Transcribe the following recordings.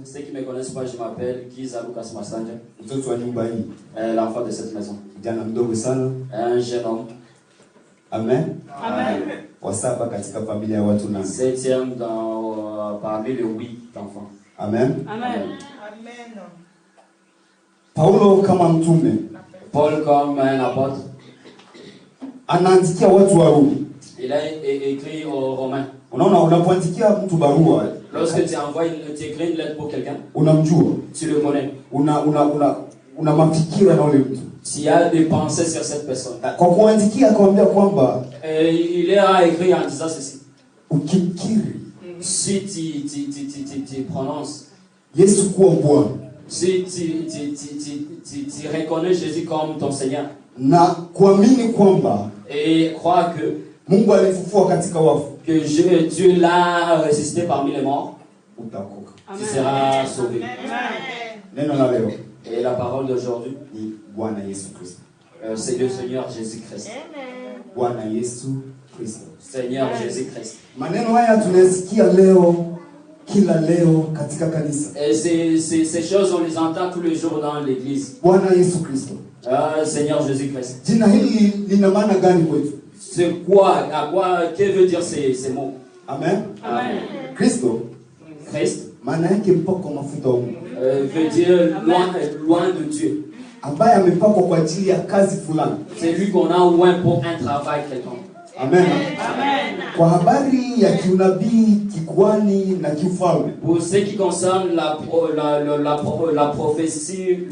Ceux qui ne me connaissent pas, je m'appelle Kiza Lucas Masanja. L'enfant de cette maison. Un jeune homme. Amen. Amen. Septième parmi les 8 enfants. Amen. Amen. Paulo kama mtume, Paul comme un apôtre, anaandikia watu wa Rumi. il a écrit aux Romains. Unaona, unapoandikia mtu barua, lorsque tu écris une lettre pour quelqu'un, unamjua, tu le connais. Una mafikira na ule mtu. Tu as des pensées sur cette personne. Kwa kuandikia akamwambia kwamba il a écrit en disant ceci. Ukikiri, si tu prononces Yesu kuwa Bwana, si tu reconnais Jésus comme ton Seigneur, na kuamini kwamba et crois que Mungu alifufua katika wafu, que Dieu l'a ressuscité parmi les morts, utaokoka. Tu seras sauvé. Neno la leo, et la parole d'aujourd'hui, ni Bwana Yesu Kristo. C'est le Seigneur Jésus-Christ. Bwana Yesu Kristo. Seigneur Jésus-Christ. Maneno haya tunasikia leo, kila leo katika kanisa. Et ces choses on les entend tous les jours dans l'église. Bwana Yesu Kristo. Seigneur Jésus-Christ. Jina hili lina maana gani kwetu? C'est quoi, que veut dire ces mots? Amen. Amen. Kristo. Christ. Maana yake mpako mafuta wa Mungu. Veut dire loin de Dieu. Ambaye amepakwa kwa ajili ya kazi fulani. C'est lui qu'on a oint pour un travail quelconque. Amen. Amen. Kwa habari ya kiunabii, kikuhani na kiufalme. Pour ce qui concerne la prophétie,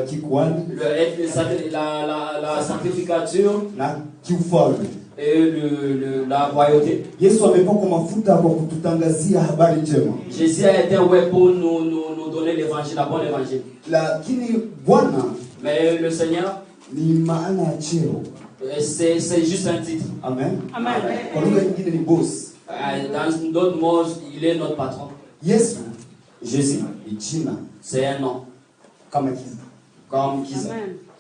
kikuhani, la sanctificature na kiufalme et la royauté. Yesu amepakwa mafuta kwa kututangazia habari njema. Jésus a été ouais pour nous donner l'évangile, la bonne évangile. Lakini Bwana, mais le Seigneur, ni maana ya cheo. C'est juste un titre. Amen. Amen. Kwa lugha nyingine ni boss. Dans d'autres mots, il est notre patron. Yesu, Jésus, ni jina. C'est un nom. Kama Kiza. Comme Kiza.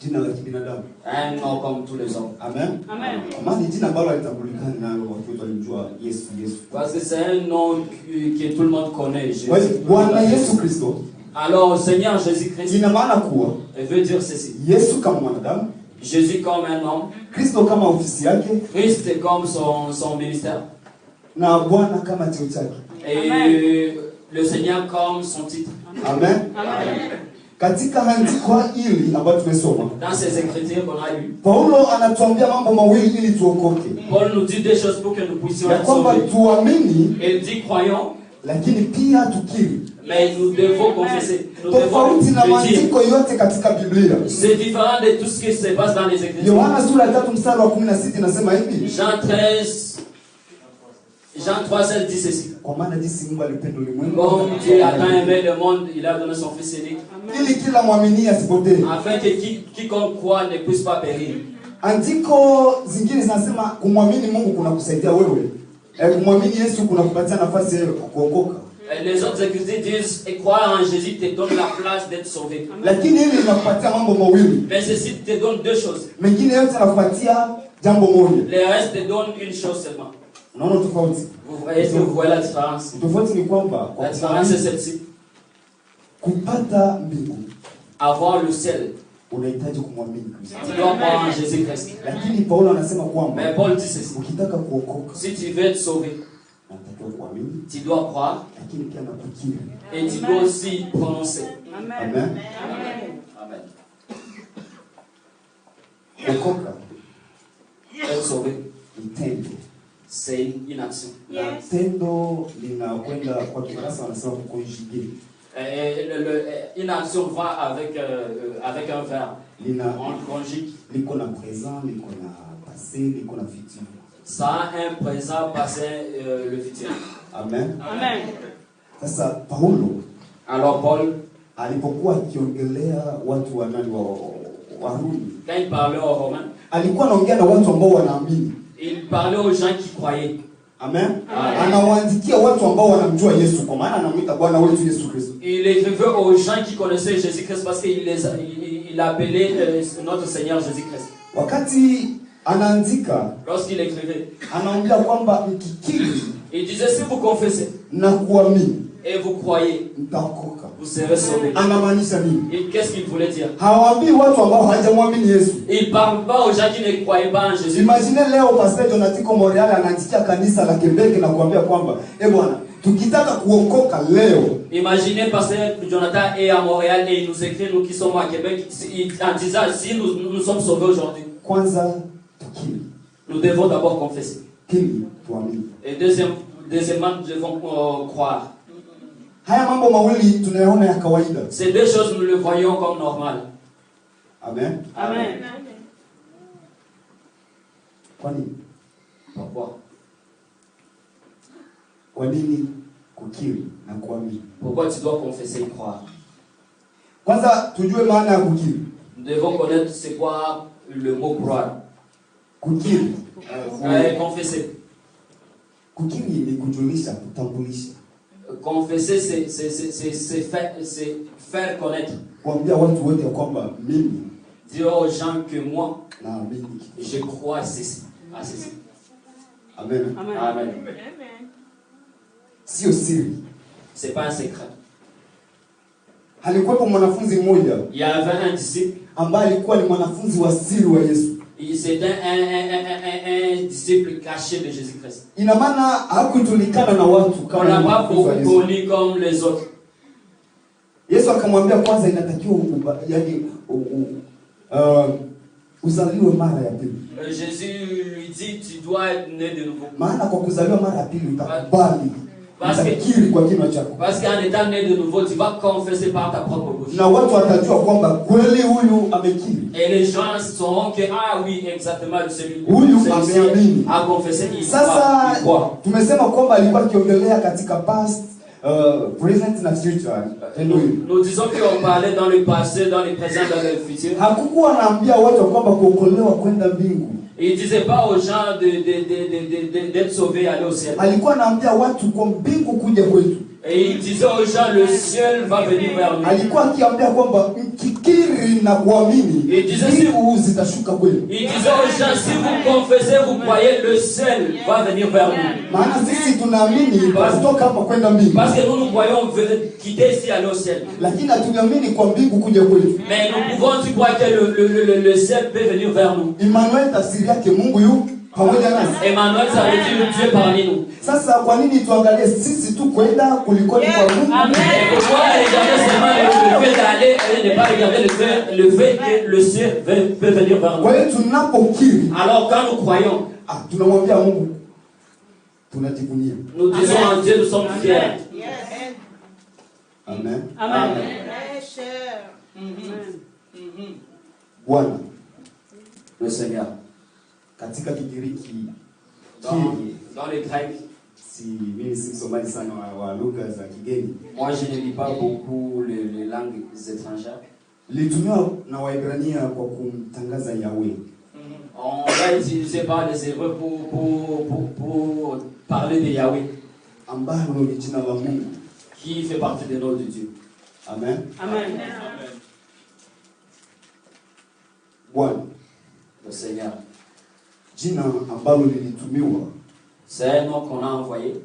Jina la kibinadamu. Un nom comme tous les hommes. Amen. Amen. Maana jina ambalo alitambulikana nalo watu walijua Yesu. Parce que c'est un nom que tout le monde connaît. Jésus. Bwana Yesu Kristo. Alors Seigneur Jésus-Christ. Ina maana kuwa, veut dire ceci. Yesu kama mwanadamu, Jésus comme un homme, Kristo kama ofisi yake, Christ comme son ministère, na Bwana kama cheo chake. Et Amen. Le Seigneur comme son titre. Amen. Amen. Katika andiko hili ambayo tumesoma, dans ces écritures qu'on a lues, Paulo anatuambia mambo mawili ili tuokoke. Paul nous dit des choses pour que nous puissions être sauvés. Tuamini, il dit croyons, lakini pia tukiri. Mais nous devons confesser. Nous tofauti na maandiko yote katika Biblia. C'est différent de tout ce qui se passe dans les écritures. Yohana sura 3 mstari wa 16 inasema hivi. Jean 3 dit ceci. Kwa maana jinsi Mungu alipenda ulimwengu. Comme Dieu a tant aimé le monde, il a donné son fils unique. Ili kila muamini asipotee. Afin que quiconque croit ne puisse pas périr. Andiko zingine zinasema kumwamini Mungu kuna kusaidia wewe. Kumwamini Yesu kuna kupatia nafasi ya kuokoka. Les autres écritures disent et croire en Jésus te donne la place d'être sauvé. Lakini hili linakupatia mambo mawili. Mais ceci te donne deux choses. Mengine yote yanakupatia jambo moja. Le reste te donne une chose seulement. Unaona tofauti? Vous voyez la différence? Tofauti ni kwamba la différence c'est celle-ci. Kupata mbingu, avoir le ciel, unahitaji kumwamini Kristo. Tu dois croire en Jésus-Christ. Lakini Paulo anasema kwamba mais Paul dit ceci. Ukitaka kuokoka, si tu veux être sauvé, tu dois croire et tu dois aussi prononcer. Amen. Amen. Amen. Okoka, être sauvé, c'est une action. Tendo linakwenda kwa Kifaransa wanasema kuconjuguer. Une action va avec un verbe. On conjugue. Liko na présent, liko na passé, liko na futur. Ça a un présent, passé, le futur. Amen. Amen. Sasa Paulo, alors Paul, alipokuwa akiongelea watu wa nani wa Rumi, quand il parlait aux Romains, alikuwa anaongea na watu ambao wanaamini. Il parlait aux gens qui croyaient. Amen. Anawaandikia watu ambao wanamjua Yesu kwa maana anamuita Bwana wetu Yesu Kristo. Il écrivait aux gens qui connaissaient Jésus-Christ parce qu'il appelait notre Seigneur Jésus-Christ. Wakati anaandika, lorsqu'il écrivait, anaambia kwamba mkikiri il disait si vous confessez na kuamini et vous croyez, mtaokoka. vous serez sauvés. Anamaanisha nini? Et qu'est-ce qu'il voulait dire? Hawaambii watu ambao hawajamwamini Yesu. Il ne parle pas aux gens qui ne croyaient pas en Jésus. Imaginez leo Pastor Jonathan Montreal anaandikia kanisa la Quebec na kuambia kwamba bwana, tukitaka kuokoka leo. Imaginez Pasteur Jonathan est à Montréal et il nous écrit, nous qui sommes à Québec, en disant si nous sommes sauvés aujourd'hui. Kwanza tukiri. Nous devons d'abord confesser. Kiri tuamini. Et deuxièmement, nous devons croire. Haya mambo mawili tunayaona ya kawaida. Ces deux choses, nous le voyons comme normal. Amen. Amen. Kwa nini? Pourquoi? Kwa nini kukiri na kuamini? Pourquoi tu dois confesser et croire? Kwanza tujue maana ya kukiri. Nous devons connaître c'est quoi le mot croire. Kukiri. Confesser. Kukiri ni kujulisha, kutambulisha. Confesser, c'est faire connaître. Kuambia watu wote kwamba mimi, dire aux gens que moi, naamini, je crois à ceci. Amen. Amen. Amen. Sio siri. C'est pas un secret. Alikuwepo mwanafunzi mmoja. Il y avait un disciple ambaye alikuwa ni mwanafunzi wa siri wa Yesu. C'était un disciple caché de Jésus-Christ. Ina maana hakujulikana na watu kama. On l'a pas beaucoup connu comme les autres. Yesu akamwambia kwanza inatakiwa uzaliwe mara ya pili. Jésus lui dit tu dois être né de nouveau. Maana kwa kuzaliwa mara ya pili utakubali. Parce qu'en étant né de nouveau, tu vas confesser par ta propre bouche. Et les gens sauront que ah oui, exactement celui qui a confessé, il croit. Nous disons qu'on parlait dans le passé, dans le présent, dans le futur. Il ne disait pas aux gens d'être sauvés et aller au ciel. Et il disait aux gens, le ciel va venir vers nous. Il disait aux gens, si vous confessez, vous croyez, le ciel va venir vers nous. Parce que nous croyons quitter ici et aller au ciel. Mais nous pouvons croire que le ciel peut venir vers nous. Emmanuel, ça veut dire Dieu parmi nous. Sasa kwa nini tuangalie sisi tu kwenda kuliko ni kwa Mungu? Pourquoi regarder seulement le fait d'aller et ne pas regarder le fait que le ciel peut venir vers nous? Kwa hiyo tunapokiri, alors quand nous croyons, tunamwambia Mungu tunajivunia. Nous disons en Dieu nous sommes fiers. Amen. Amen. Bwana, le Seigneur. Katika Kigiriki dans les Grecs, moi je ne lis pas beaucoup les langues étrangères. On l'a utilisé par les Hébreux pour parler de Yahweh, qui fait partie des noms de Dieu. Amen. Amen. Bwana, le Seigneur. Jina ambalo lilitumiwa, c'est un nom qu'on a envoyé.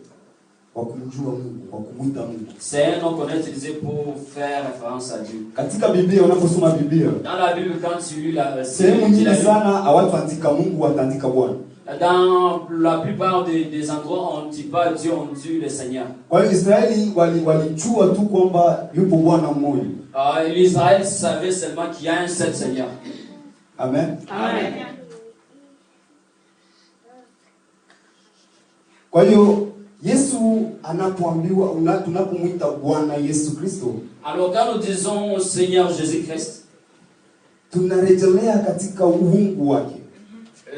C'est un nom qu'on a utilisé pour faire référence à Dieu. Katika Biblia unaposoma Biblia, dans la Bible quand tu lis la sehemu nyingi sana hawataandika Mungu, wataandika Bwana. Dans la plupart des endroits on ne dit pas Dieu, on dit le Seigneur. Kwa hiyo Israeli walijua tu kwamba yupo Bwana mmoja. L'Israël savait seulement qu'il y a un seul Seigneur. Amen. Amen. Kwa hiyo Yesu anapoambiwa tunapomwita Bwana Yesu Kristo, alors quand nous disons Seigneur Jésus-Christ, tunarejelea katika uungu wake.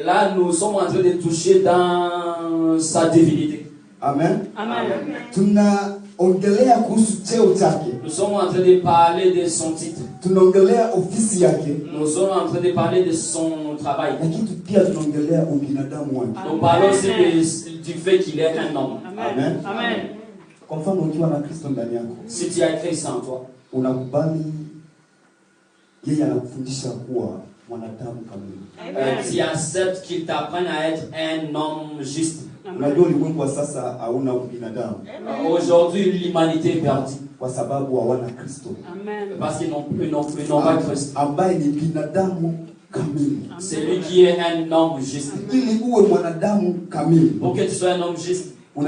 Là nous sommes en train de toucher dans sa divinité. Amen. Amen. Tunaongelea kuhusu cheo chake. Nous sommes en train de parler de son titre. Tunaongelea ofisi yake. Nous sommes en train de parler de son travail. Lakini pia tunaongelea ubinadamu wake. Nous parlons aussi du fait qu'il est un homme. Amen. Amen. Kwa mfano ukiwa na Kristo ndani yako, si tu as Christ en toi, unakubali yeye anakufundisha kuwa Tu acceptes qu'il t'apprenne à être un homme juste. Aujourd'hui, l'humanité est perdue. Parce qu'ils n'ont pas Christ. C'est lui qui est un homme juste. Pour que tu sois un homme juste, tu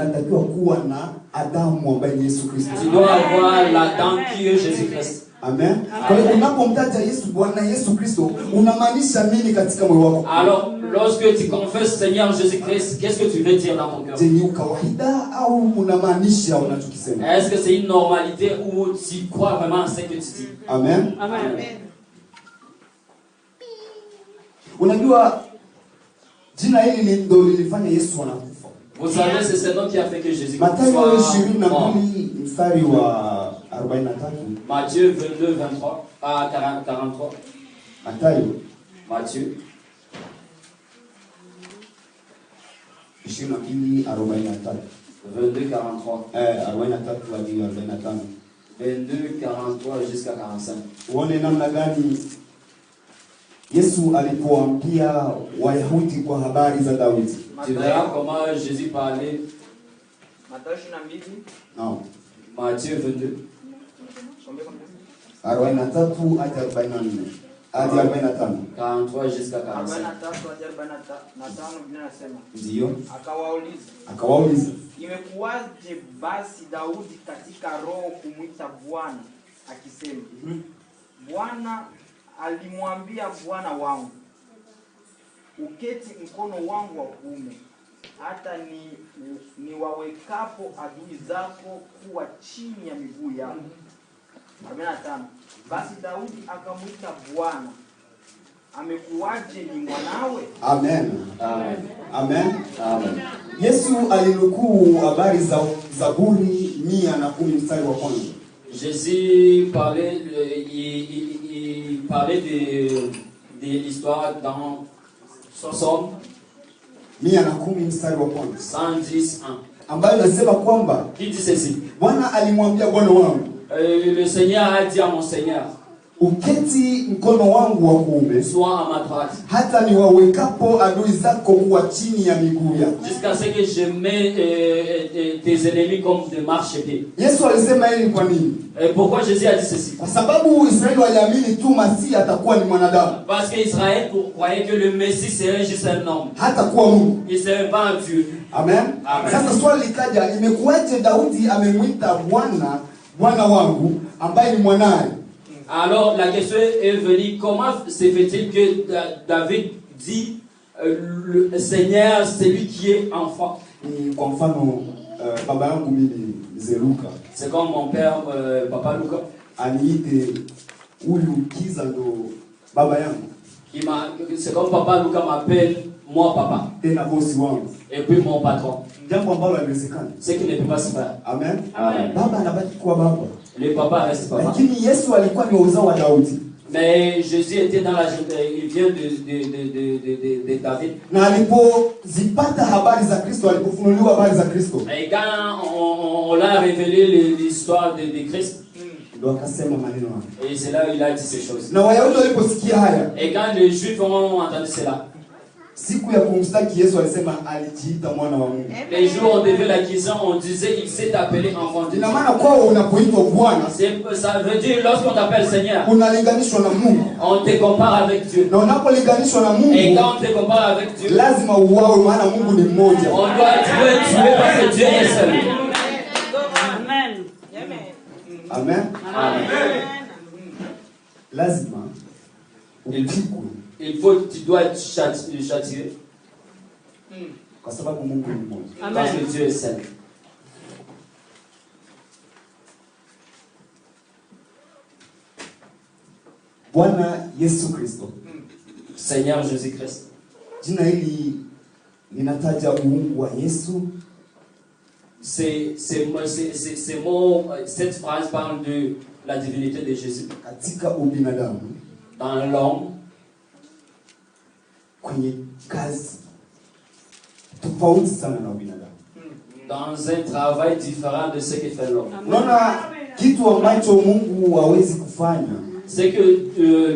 dois avoir l'Adam qui est Jésus-Christ. Amen. Alors, lorsque tu confesses Seigneur Jésus-Christ, qu'est-ce que tu veux dire dans ton cœur? Est-ce que c'est une normalité ou tu crois vraiment à ce que tu dis? Amen. Amen. Vous savez, c'est ce nom qui a fait que Jésus soit mort. Matthieu 22, 23 à 43. Matthieu 22, 43. 22, 43 jusqu'à 45. Yesu alipoambia Wayahudi kwa habari za Daudi. Tu verras comment Jésus parlait. Non. Matthieu 22. 43 hadi 44. Hadi 45. 43 jusqu'à 45. Ndio. Akawauliza. Imekuwaje basi Daudi katika roho kumwita Bwana akisema, Bwana alimwambia Bwana wangu, uketi mkono wangu wa kuume hata ni wawekapo adui zako kuwa chini ya miguu yako. 45. Basi Daudi akamwita Bwana, amekuwaje ni mwanawe? Amen. Amen. Amen. Amen. Yesu alinukuu habari za Zaburi 110 mstari wa kwanza. Jésus parlait, il parlait de l'histoire dans Somme 110 mstari wa kwanza. 110, 1. Ambayo nasema kwamba Qui dit ceci? Bwana alimwambia Bwana wangu, le Seigneur a dit à mon Seigneur, uketi mkono wangu wa kuume, sois à ma droite, hata niwawekapo adui zako kuwa chini ya miguu yako. jusqu'à ce que je mette tes ennemis comme des marchepieds. Yesu alisema hili kwa nini? Et pourquoi Jésus a dit ceci? Kwa sababu Israeli waliamini tu Masihi atakuwa ni mwanadamu. Parce qu'Israël croyait que le Messie serait juste un homme. Hata kuwa Mungu. Il serait pas un Dieu. Amen. Amen. Sasa swali likaja, imekuwaje Daudi amemwita Bwana wangu ambaye ni mwanae? Alors la question est venue, comment se fait-il que David dit le Seigneur c'est lui qui est enfant? Kwa mfano baba yangu mimi mzee Luka. C'est comme mon père papa Luka. Aniite huyu Kiza ndo baba yangu. C'est comme papa Luka m'appelle moi papa. Tena bosi wangu. Et puis mon patron. Jambo ambalo haliwezekani. Ce qui ne peut pas se faire. Amen. Amen. Baba anabaki kuwa baba. Le papa reste papa. Lakini Yesu alikuwa ni uzao wa Daudi. Mais Jésus était dans il vient de David. Na alipozipata habari za Kristo, alipofunuliwa habari za Kristo. Et quand on l'a révélé l'histoire de Christ, ndio akasema maneno haya. Et c'est là où il a dit ces choses. Na Wayahudi waliposikia haya. Et quand les Juifs ont entendu cela, siku ya kumstaki Yesu alisema alijiita mwana wa Mungu. Les jours on devait l'accuser, on disait il s'est appelé enfant de Dieu. Ina maana kwao unapoitwa Bwana, ça veut dire lorsqu'on t'appelle Seigneur, unalinganishwa na Mungu. On te compare avec Dieu. Na unapolinganishwa na Mungu, et quand on te compare avec Dieu, lazima uwawe, maana Mungu ni mmoja. On doit tuer parce que Dieu est seul. Amen. Amen. Amen. Lazima il faut, tu dois être châtié. Kwa sababu Mungu ni mmoja. Parce que Dieu est seul. Bwana Yesu Kristo. Seigneur Jésus-Christ. Jina hili linataja uungu wa Yesu. Cette phrase parle de la divinité de Jésus. Katika ubinadamu. Dans l'homme. Kwenye kazi tofauti sana na ubinadamu. Dans un travail différent de ce que fait l'homme. Unaona kitu ambacho Mungu hawezi kufanya. C'est que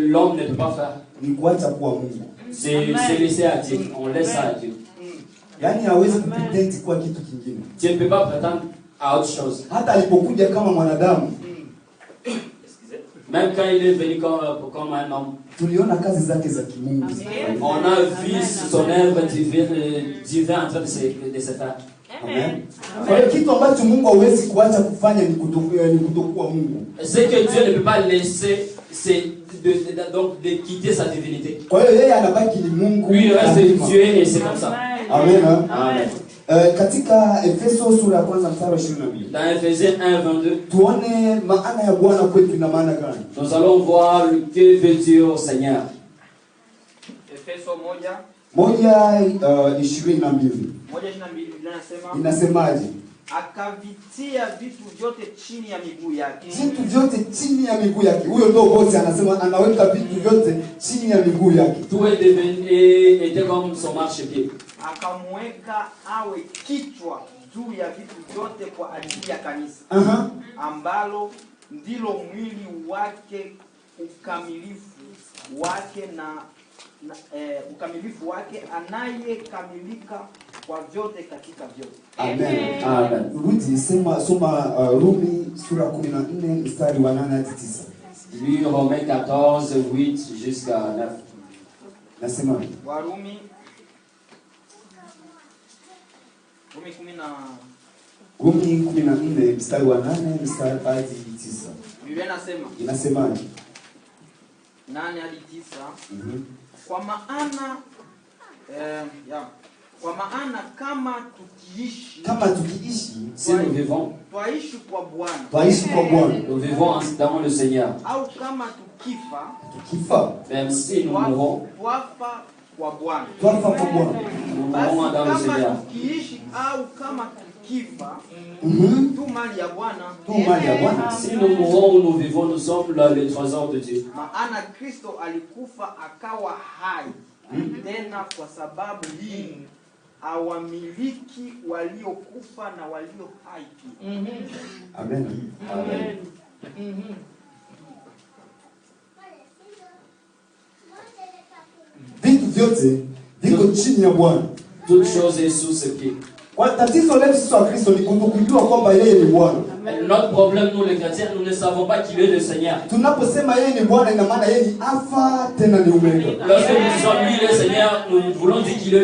l'homme ne peut pas faire. ni kuacha kuwa Mungu. C'est laisser à Dieu. On laisse ça à Dieu. Yaani hawezi kupretend kwa kitu kingine. Dieu ne peut pas prétendre à autre chose. Hata alipokuja kama mwanadamu, même quand il est venu comme un homme, tuliona kazi zake za kimungu. on a vu son œuvre divine en train de se faire. Amen. Kwa hiyo kitu ambacho Mungu hawezi kuacha kufanya ni kutokuwa Mungu. C'est que Dieu ne peut pas laisser donc de quitter sa divinité. Kwa hiyo yeye anabaki ni Mungu. Lui il reste Dieu et c'est comme ça. Amen. Amen. Katika Efeso sura ya kwanza mstari wa 22. Dans Ephésiens 1:22, tuone maana ya Bwana kwetu ina maana gani. Nous allons voir que veut dire au Seigneur. Efeso 1:22. Inasemaje? Akavitia vitu vyote chini ya miguu yake. Vitu vyote chini ya miguu yake. Huyo ndio bosi anasema anaweka vitu vyote chini ya miguu yake. Tout était comme son marchepied. Akamweka awe kichwa juu ya vitu vyote kwa ajili ya kanisa. Ambalo ndilo mwili wake, ukamilifu wake anayekamilika kwa vyote katika vyote. Amen. Amen. Rudi soma Rumi sura 14 mstari wa 8 hadi 9. Lui Romains 14:8 jusqu'à 9. Nasema Warumi Rumi 14 mstari wa 8 mstari hadi 9. Biblia inasemaje? 8 hadi 9. Kwa maana kama tukiishi si nous vivons, twaishi kwa Bwana. Nous vivons dans le Seigneur. Au kama tukifa, même si nous mourons, twafa kwa Bwana. Nous mourons dans le Seigneur. Tukiishi au kama tukifa, tu mali ya Bwana. Si nous mourons ou nous vivons, nous sommes le trésor de Dieu. Maana Kristo alikufa akawa hai. Tena kwa sababu hii awamiliki waliokufa na walio hai. Amen. Amen. Vitu vyote viko chini ya Bwana. Toute chose est sous ses pieds. Kwa tatizo letu sisi wa Kristo ni kutokujua kwamba yeye ni Bwana. Notre problème nous les chrétiens, nous ne savons pas qu'il est le Seigneur. Tunaposema yeye ni Bwana ina maana yeye ni Alpha tena ni Omega. Lorsque nous disons lui le Seigneur, nous voulons dire qu'il est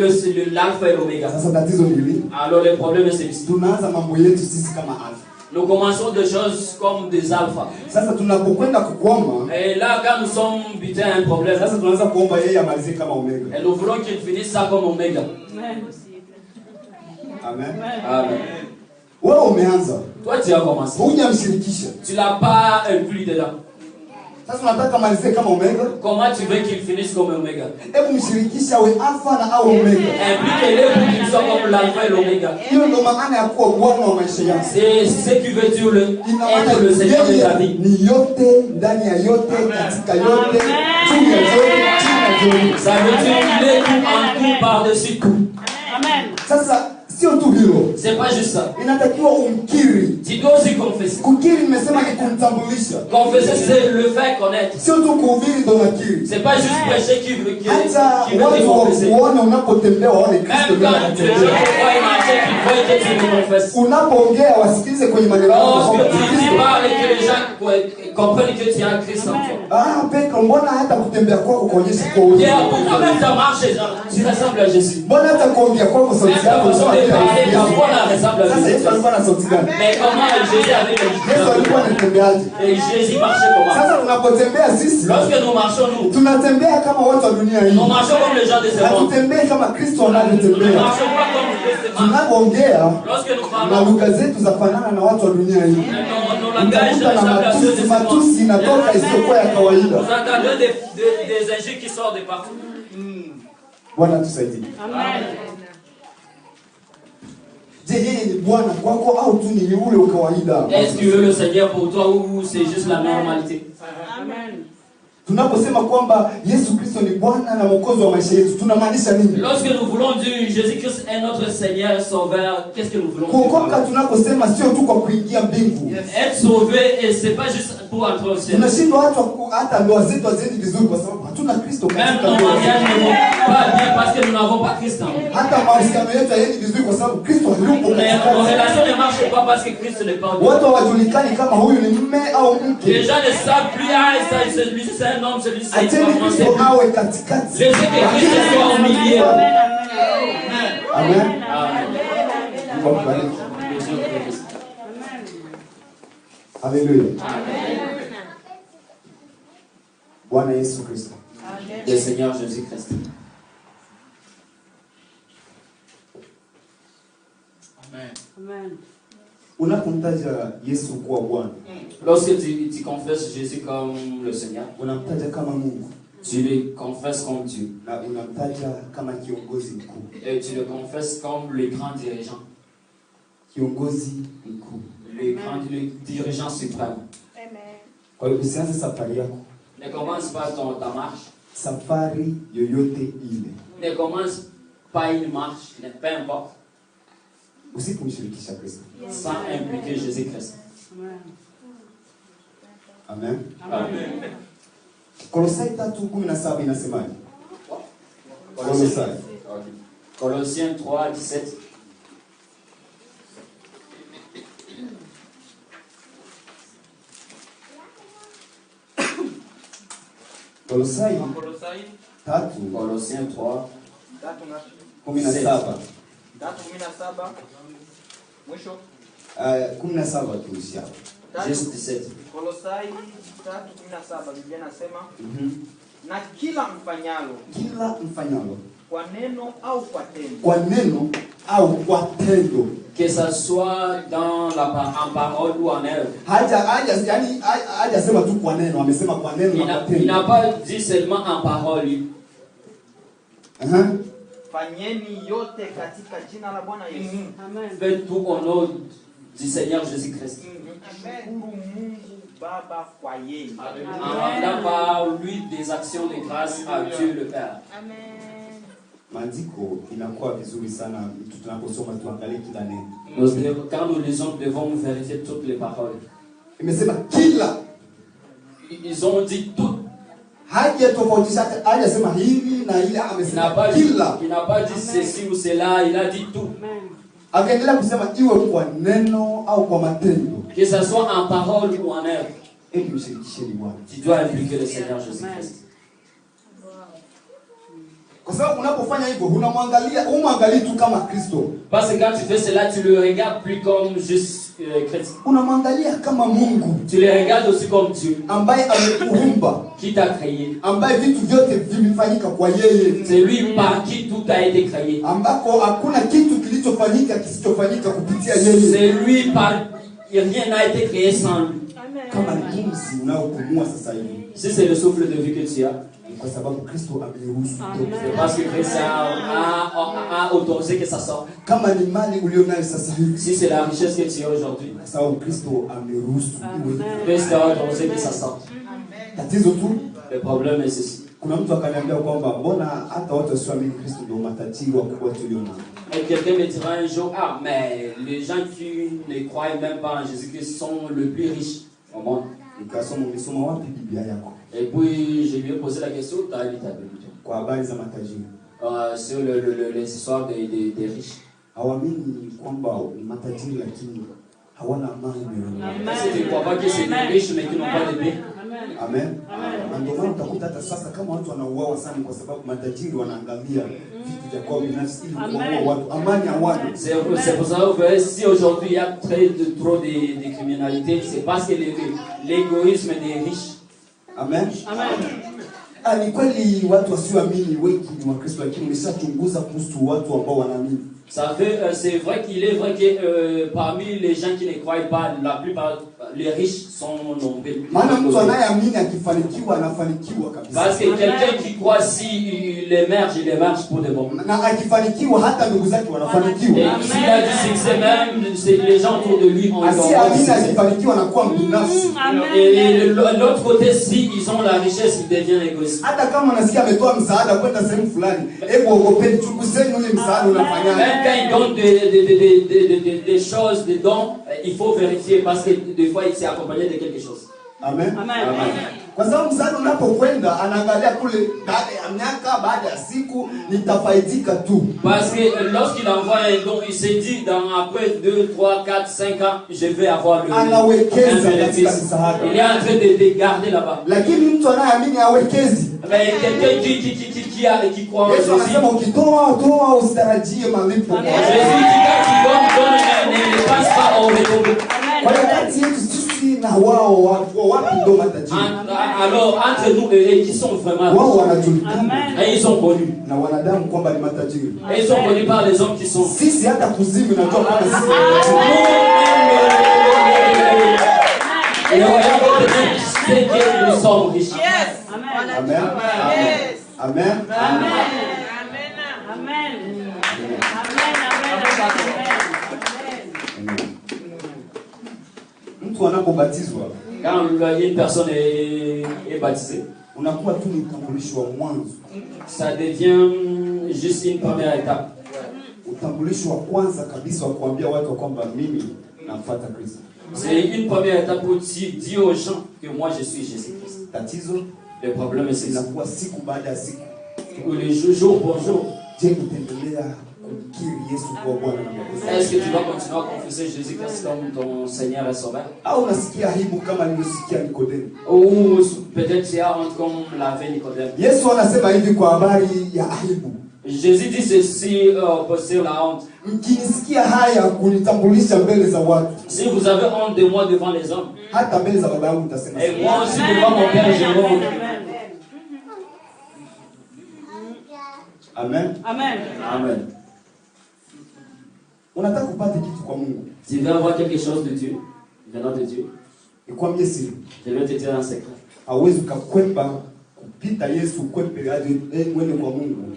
l'Alpha et l'Oméga. Sasa tatizo ni nini? Alors le problème c'est ici. Tunaanza mambo yetu sisi kama Alpha. Nous commençons des choses comme des alphas. Sasa tunapokwenda kuomba, et là quand nous sommes butés à un problème, sasa tunaanza kuomba yeye amalize kama Omega. Et nous voulons qu'il finisse ça comme Omega. Amen. Amen. Wewe umeanza. Toi tu as commencé. Hujamshirikisha. Tu l'as pas inclus dedans. Sasa unataka malize kama Omega? Comment tu veux qu'il finisse comme Omega? Hebu mshirikisha awe Alpha na awe Omega. Implique-le pour qu'il soit comme l'Alpha et l'Oméga. Hiyo ndio maana ya kuwa Bwana wa maisha yako. C'est ce qui veut dire être le Seigneur de ta vie. Ni yote ndani ya yote katika yote juu ya yote chini ya yote. Ça veut dire qu'il est tout en tout par-dessus tout. Amen. Sasa sio tu hilo. C'est pas juste ça. Inatakiwa umkiri. Tu dois aussi confesser. Kukiri nimesema ni kumtambulisha. Confesser c'est le faire connaître. Sio tu kuhubiri ndo nakiri. C'est pas juste prêcher qui veut hata watu wakuone unapotembea waone Kristo ndani yako. Unapoongea wasikilize kwenye maneno yako. Comprennent que tu as Christ en toi. Ah, Petro, mbona hata kutembea kwako kuonyesha kwa wewe? Pourquoi même ta marche tu ressembles à Jésus? Mbona hata kuongea kwako sauti yako ressemble à Jésus? Yesu alikuwa na sauti gani? Mais comment Jésus avait Yesu alikuwa anatembeaje? Et Jésus marchait comment? Sasa tunapotembea sisi, lorsque nous marchons nous, tunatembea kama watu wa dunia hii. Nous marchons comme les gens de ce monde. Hatutembei kama Kristo anavyotembea. Nous marchons pas comme Christ marche. Tunapoongea lorsque nous parlons, na lugha zetu zafanana na watu wa dunia hii. Matusi inatoka isiyokuwa ya kawaida. Vous entendez des injures qui sortent de partout. Bwana tusaidie. Amen. Je, yeye ni Bwana kwako au tu ni ule wa kawaida? Est-ce que le Seigneur pour toi ou c'est juste la normalité? Amen. Tunaposema kwamba Yesu Kristo ni Bwana na Mwokozi wa maisha yetu, tunamaanisha nini? Lorsque nous voulons dire Jésus-Christ est notre Seigneur sauveur, qu'est-ce que nous voulons dire? Kuokoka tunaposema sio tu kwa kuingia mbingu. Être sauvé et c'est pas juste pour entrer au ciel. Tunashindwa hata ndoa zetu haziendi vizuri kwa sababu Même nos mariages ne vont pas bien parce que nous n'avons pas Christ en nous. Mais nos relations ne marchent pas parce que Christ n'est pas en nous. Les gens ne savent plus, celui-ci c'est un homme, celui-ci c'est une femme. Laissez que Christ soit au milieu. Amen. Alléluia. Bwana Yesu Kristo. Le Seigneur Jésus-Christ. Amen. Unapomtaja Yesu kuwa Bwana, lorsque tu confesses Jésus comme le Seigneur, unamtaja kama Mungu, tu le confesses comme Dieu, na unamtaja kama kiongozi mkuu, et tu le confesses comme le grand dirigeant, kiongozi mkuu, le dirigeant suprême. Kwa hiyo usianze safari yako, ne commence pas ta marche, safari yoyote ile, ne commence pas une marche, peu importe, usipomshirikisha Kristo, sans impliquer Jésus-Christ. Amen. Amen. Kolosai 3:17 inasemaje? Colossiens 3:17. Colossiens 3:17. Mwisho 17 tuishia. Juste 17. Kolosai 3:17 Biblia inasema na kila mfanyalo kwa neno au kwa tendo, que ça soit en parole ou en œuvre. Hajasema tu kwa neno, amesema kwa neno na kwa tendo. Il n'a pas dit seulement en parole. Fanyeni yote katika jina la Bwana Yesu. Faites tout au nom du Seigneur Jésus-Christ. Shukuru Mungu Baba kwa yeye. En rendant par lui des actions de grâce à Dieu le Père. Amen. Maandiko inakuwa vizuri sana tunaposoma tuangalie kila neno. Quand nous lisons, nous devons vérifier toutes les paroles. Imesema kila. Ils ont dit tout. Hajasema hivi na ile, amesema kila. Il n'a pas dit ceci ou cela, il a dit tout. Akaendelea kusema iwe kwa neno au kwa matendo. Que ça soit en parole ou en œuvre. Tu dois impliquer le Seigneur Jésus-Christ. Kwa sababu unapofanya hivyo unamwangalia tu kama Kristo. Parce que quand tu fais cela, tu le regardes plus comme juste Christ. Unamwangalia kama Mungu. Tu le regardes aussi comme Dieu. Ambaye amekuumba. Qui t'a créé. Ambaye vitu vyote vimefanyika kwa yeye. C'est lui par qui tout a été créé. Ambako hakuna kitu kilichofanyika kisichofanyika kupitia yeye. C'est lui par rien n'a été créé sans lui. Kama ni pumzi unaopumua sasa hivi. Si c'est le souffle de vie que tu as. Kwa sababu Kristo ameruhusu. C'est parce que Christ a autorisé que ça sorte. Kama ni mali ulionayo sasa hivi. Si c'est la richesse que tu as aujourd'hui. Kwa sababu Kristo ameruhusu. Christ a autorisé que ça sorte. Tatizo tu. Le problème est ceci. Kuna mtu akaniambia kwamba mbona hata watu wasioamini Kristo ndio matajiri wakubwa tuliona. Et quelqu'un me dira un jour, ah mais les gens qui ne croient même pas en Jésus-Christ sont les plus riches au monde. Nikasoma wapi Biblia yako? Et puis je lui ai posé la question, tu as lu ta Bible? Kwa habari za matajiri. Sur les histoires des riches. Hawaamini kwamba ni matajiri lakini hawana amani. Tu ne crois pas que c'est des riches mais qui n'ont pas de paix. Amen. Ndio maana utakuta hata sasa kama watu wanauawa sana kwa sababu matajiri wanaangalia vitu vya kwao binafsi ili kuua watu. Amani hawana. C'est pour ça que si aujourd'hui il y a trop de criminalité, c'est parce que l'égoïsme des riches. Amen. Amen. Ni kweli watu wasioamini wengi ni Wakristo lakini umeshachunguza kuhusu watu ambao wanaamini. C'est vrai qu'il est vrai que parmi les gens qui ne croient pas, la plupart les riches sont nombreux. Maana mtu anayeamini akifanikiwa anafanikiwa kabisa. Parce que quelqu'un qui croit si il émerge pour de bon. Na akifanikiwa hata ndugu zake wanafanikiwa. Et s'il a du succès même, les gens autour de lui ont du succès. Akifanikiwa anakuwa mbinafsi. Et l'autre côté, si ils ont la richesse, ils deviennent égoïstes. Hata kama unasikia ametoa msaada kwenda sehemu fulani, hebu ogopeni chunguzeni ule msaada unafanya. Quand il donne des choses, des dons, il faut vérifier parce que des fois il s'est accompagné de quelque chose. Amen. Amen. Kwa sababu msaada unapokwenda anaangalia kule baada ya miaka, baada ya siku nitafaidika tu. Parce que lorsqu'il envoie un don, il se dit après 2, 3, 4, 5 ans, je vais avoir le bénéfice. Il est en train de garder là-bas. Lakini mtu anayeamini hawekezi. Mais quelqu'un qui croit en Jésus. Anasema ukitoa usitarajie malipo. Jésus dit quand tu donnes, ne passe pas au retour. Kwa hiyo kati yetu sisi na wao wapi ndo matajiri? Alors entre nous et qui sont vraiment wao wanajulikana. Et ils sont connus. Na wanadamu kwamba ni matajiri. Et ils sont connus par les hommes qui sont. Sisi hata kuzimu na toa kama sisi. Et on regarde c'est que nous sommes riches. Yes. Amen. Amen. Yes. Amen. Amen. Mtu anapobatizwa, quand une personne est baptisée, unakuwa tu ni utambulisho wa mwanzo. Ça devient juste une première étape. Utambulisho wa kwanza kabisa wa kuambia watu kwamba mimi nafuata Kristo. C'est une première étape pour dire aux gens que moi je suis Jésus-Christ. Tatizo, le problème c'est inakuwa siku baada ya siku. Le jour pour jour. Je utaendelea kumkiri Yesu kwa Bwana na Mwokozi. Est-ce que tu vas continuer à confesser Jésus-Christ comme ton Seigneur et Sauveur? Au unasikia aibu kama nilivyosikia Nikodemo? Ou peut-être tu as honte comme l'avait Nicodème. Yesu anasema hivi kwa habari ya aibu. Jésus dit ceci sur la honte. Mkinisikia haya kunitambulisha mbele za watu. Si vous avez honte de moi devant les hommes. Hata mbele za baba yangu mtasema. Et moi aussi devant mon Père je honte. Amen. Amen. Amen. Unataka kupata kitu kwa Mungu. Tu veux avoir quelque chose de Dieu, venant de Dieu. Nikwambie siri. Je vais te dire un secret. Hauwezi kukwepa kupita Yesu kwepe hadi uende kwa Mungu.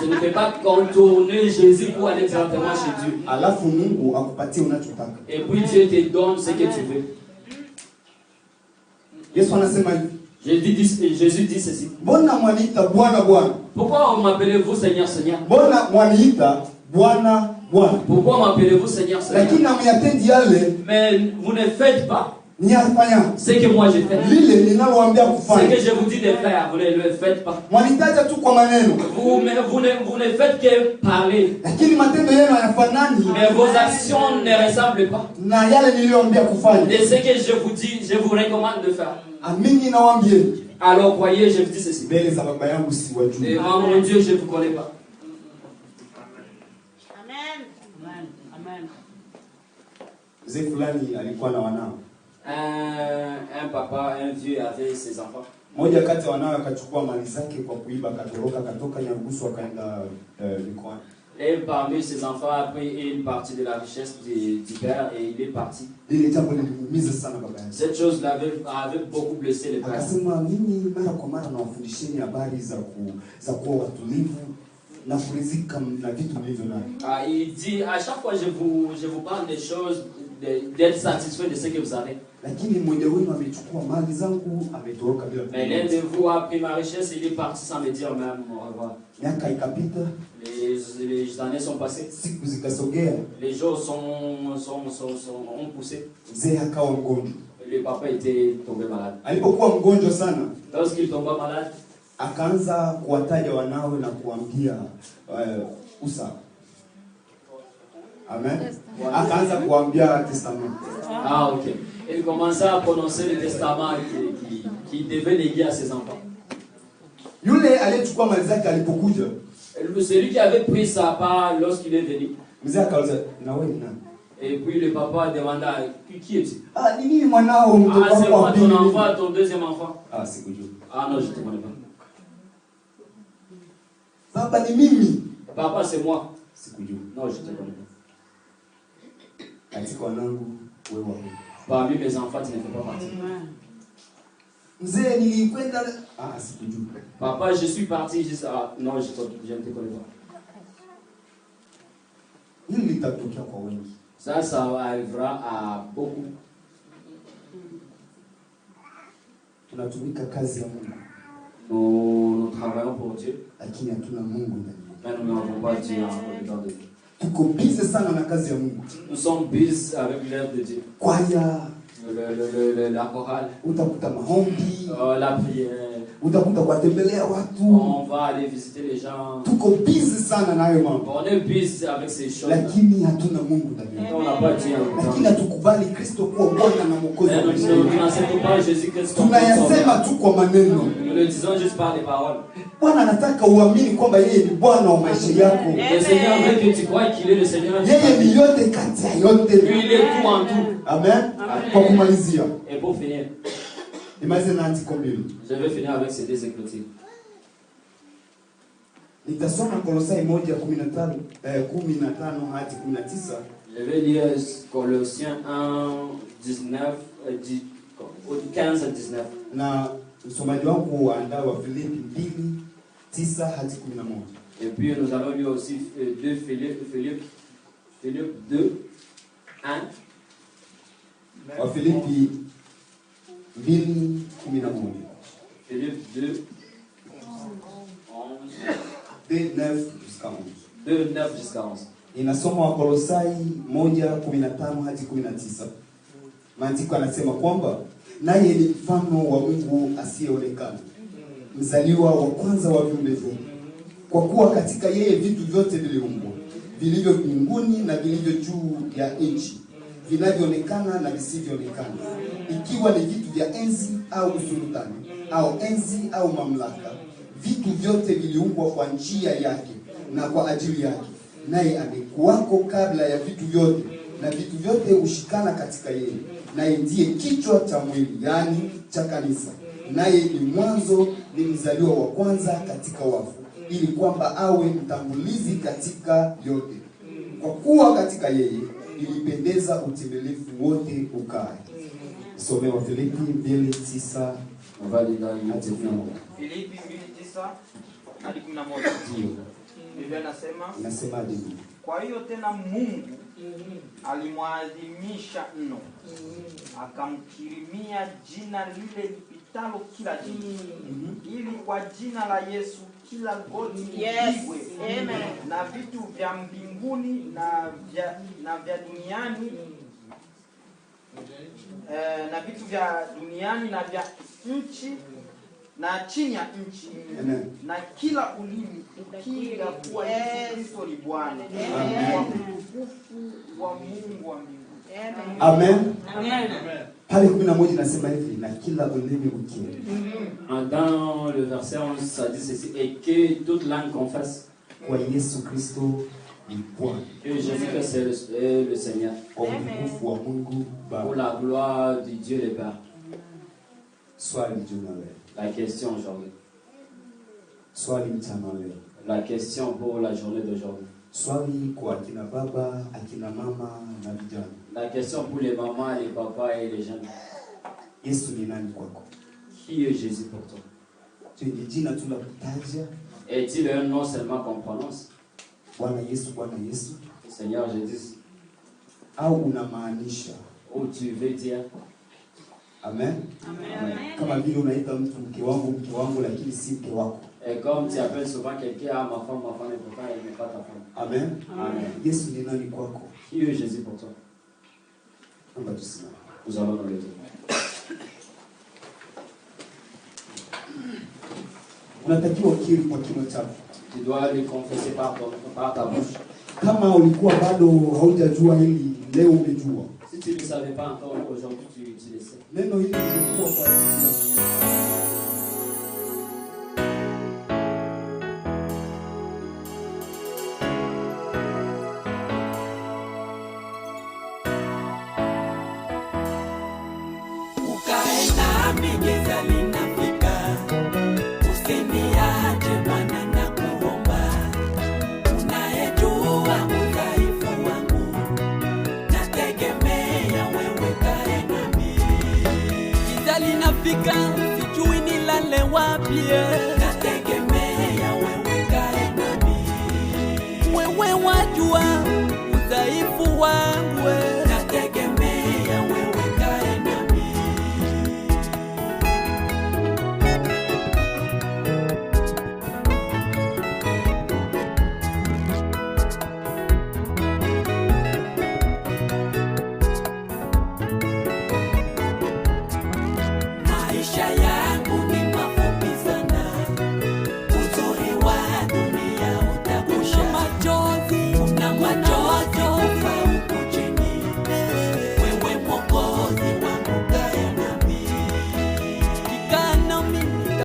Je ne peux pas contourner Jésus pour aller directement chez Dieu. Alafu Mungu akupatie unachotaka. Et puis Dieu te donne ce que tu veux. Yesu anasema hivi. Jésus dit ceci. Mbona mwaniita Bwana Bwana? Pourquoi m'appelez-vous Seigneur Seigneur? Mbona mwaniita Bwana Bwana? Pourquoi m'appelez-vous Seigneur Seigneur? Lakini hamyatendi yale. Mais vous ne faites pas niyafanya ce que moi je fais. Lile ninalowaambia kufanya. Ce que je vous dis de faire, vous ne le faites pas. Mwanitaja tu kwa maneno. Vous ne faites que parler. Lakini matendo yenu hayafanani. Mais vos actions ne ressemblent pas. Na yale niliyowaambia kufanya. De ce que je vous dis, je vous recommande de faire. Amini nawaambie. Alors croyez, je vous dis ceci. Mbele za baba yangu siwajui. Devant mon Dieu, je ne vous connais pas. Amen. Amen. Amen. Mzee fulani alikuwa na wanao. Un papa, un vieux avait ses enfants. Moja kati ya wanao akachukua mali zake kwa kuiba, akatoka Nyarugusu akaenda mikoani. Et parmi ses enfants a pris une partie de la richesse du père et il est parti. Cette chose avait beaucoup blessé le père. Akasema mimi mara kwa mara nawafundisheni habari za kuwa watulivu na kuridhika na vitu mlivyo navyo. Il dit à chaque fois je vous parle des choses d'être satisfait de ce que vous avez. Lakini mmoja wenu amechukua mali zangu ametoroka bila. Mais l'un de vous a pris ma richesse et il est parti sans me dire même au revoir. Miaka ikapita. Les années sont passées. Siku zikasogea. Les jours ont poussé. Mzee akawa mgonjwa. Le papa était tombé malade. Alipokuwa mgonjwa sana, lorsqu'il tomba malade, akaanza kuwataja wanawe na kuambia usa. Amen. Akaanza kuambia testament. Ah ok. Il commença à prononcer le testament qui devait léguer à ses enfants. Yule aliyechukua mali zake alipokuja, celui qui avait pris sa part lorsqu'il est venu. Mzee akauliza, na wewe nani? Et puis le papa demanda, qui es-tu? Ah, ni mimi mwanao mtoto wako. Ah, c'est moi ton enfant, ton deuxième enfant. Ah, sikujua. Ah non, je te connais pas. Baba ni mimi. Papa c'est moi. Sikujua. Non, je te connais pas. Katika wanangu wewe wapi? Parmi mes enfants, tu ne fais pas partie. Mzee nilikwenda. Ah, sikujua. Papa, je suis parti juste à... Non, je ne te connais pas. Hili litatokea kwa wengi. Ça arrivera à beaucoup. Tunatumika kazi ya Mungu. Nous travaillons pour Dieu. Lakini hatuna Mungu ndani. Mais nous n'avons pas Dieu en dedans de nous. Tuko busy sana na kazi ya Mungu. Nous sommes busy avec l'œuvre de Dieu. Kwaya, La chorale. Utakuta maombi. La prière. Utakuta kuwatembelea watu. On va aller visiter les gens. Tuko busy sana na hayo mambo. On est busy avec ces choses. Lakini hatuna Mungu ndani. On n'a pas Dieu. Lakini hatukubali Kristo kuwa Bwana na Mwokozi wa maisha yetu. Tunayasema tu kwa maneno. Nous le disons juste par les paroles. Bwana anataka uamini kwamba yeye ni Bwana wa maisha yako. Le Seigneur veut que tu crois qu'il est le Seigneur. Yeye ni yote kati ya yote. Il est tout en tout. Amen. Kwa kumalizia. Et pour finir. Imagine na andiko mbili. Je vais finir avec ces deux écritures. Nitasoma Kolosai 1:15 hadi 19. Je vais lire Colossiens 15 à 19. Na msomaji wangu waandaa wa Filipi 2:9 hadi 11. Et puis nous allons lire aussi 2 Philippe 2:1. Wa Filipi 2:11. Philippe 2:11. 2:9 jusqu'à 11. Inasoma wa Kolosai 1:15 hadi 19. Maandiko yanasema kwamba naye ni mfano wa Mungu asiyeonekana, mzaliwa wa kwanza wa viumbe vyote. Kwa kuwa katika yeye vitu vyote viliumbwa, vilivyo mbinguni na vilivyo juu ya nchi, vinavyoonekana na visivyoonekana, ikiwa ni vitu vya enzi au usultani au enzi au mamlaka. Vitu vyote viliumbwa kwa njia yake na kwa ajili yake. Naye amekuwako kabla ya vitu vyote, na vitu vyote hushikana katika yeye. Naye ndiye kichwa cha mwili, yani cha kanisa. Naye ni mwanzo, ni mzaliwa wa kwanza katika wafu, ili kwamba awe mtangulizi katika yote. Kwa kuwa katika yeye ilipendeza utimilifu wote ukae. Somewa Filipi 2:9 hadi 11. Filipi 2:9 hadi 11. Biblia Inasemaje? Kwa hiyo tena Mungu alimwadhimisha mno, akamkirimia jina lile lipitalo kila jina, ili kwa jina la Yesu kila goti lipigwe, na vitu vya mbinguni na vya duniani na vitu vya duniani na vya nchi na chini ya nchi. Amen. Na kila ulimi ukiri kuwa Yesu Kristo ni Bwana, kwa utukufu wa Mungu wa mbinguni. Amen. Amen. Pale 11 nasema hivi, na kila ulimi ukiri. Dans le verset 11 ça dit ceci, et que toute langue confesse kwa Yesu Kristo ni Bwana, que Jésus-Christ est le Seigneur, kwa utukufu wa Mungu Baba, pour la gloire de Dieu le Père. Swali juma leo. La question aujourd'hui. Swali mchana leo. La question pour la journée d'aujourd'hui. Swali kwa akina baba, akina mama na vijana. La question pour les mamans, les papas et les jeunes. Yesu ni nani kwako? Qui est Jésus pour toi? Tu ni jina tu la kutaja? Est-il un nom seulement qu'on prononce? Bwana Yesu, Bwana Yesu. Seigneur Jésus. Au unamaanisha? Ou tu veux dire? Amen. Amen. Kama vile unaita mtu mke wangu lakini si mke wako. Et comme tu appelles souvent quelqu'un à ma femme, et pourtant elle n'est pas ta femme. Amen. Amen. Yesu ni nani kwako? Qui est Jésus pour toi? Naomba tusimame. Nous allons nous lever. Unatakiwa ukiri kwa kinywa chako. Tu dois le confesser par ta bouche. Kama ulikuwa bado haujajua hili, leo umejua. Si tu ne le savais pas encore aujourd'hui, tu le sais. Neno hili lilikuwa kwa ukaenda migeza linafika, usiniache Bwana na kuomba, unayejua udhaifu wangu, nategemea wewe kae nami. Giza linafika, sijui nilale wapi.